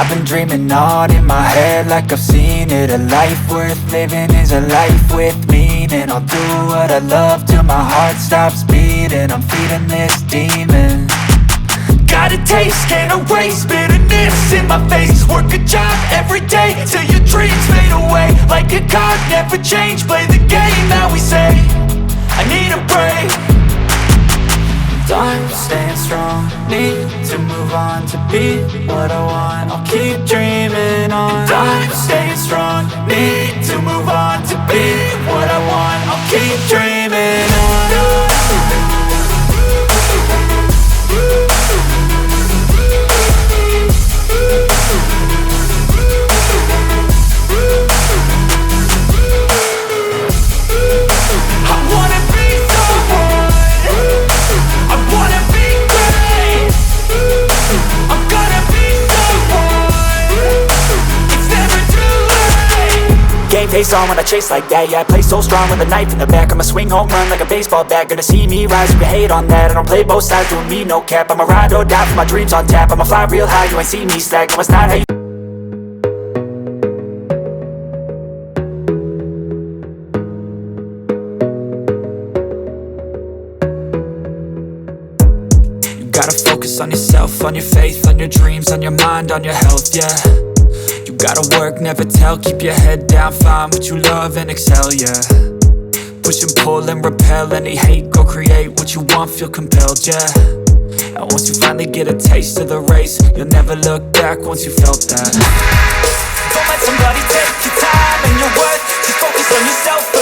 I've been dreaming on in my head like I've seen it. A life worth living is a life with meaning. I'll do what I love till my heart stops beating. I'm feeding this demon. Got a taste, can't erase bitterness in my face. Work a job every day till your dreams fade away. Like a card, never change, play the game that we say. I need a break. I'm staying strong, need to move on to be what I want. I'll keep dreaming on. I'm staying strong, need to move on to be what I want. I'll keep dreaming on. Face on when I chase like that. Yeah, I play so strong with a knife in the back. I'ma swing home run like a baseball bat. Gonna see me rise, you can hate on that. I don't play both sides, doing me no cap. I'ma ride or die for my dreams on tap. I'ma fly real high, you ain't see me slack. No, it's not how you... You gotta focus on yourself, on your faith, on your dreams, on your mind, on your health, yeah. Gotta work, never tell, keep your head down, find what you love and excel, yeah. Push and pull and repel any hate, go create what you want, feel compelled, yeah. And once you finally get a taste of the race, you'll never look back once you felt that. Don't let somebody take your time and your worth, just focus on yourself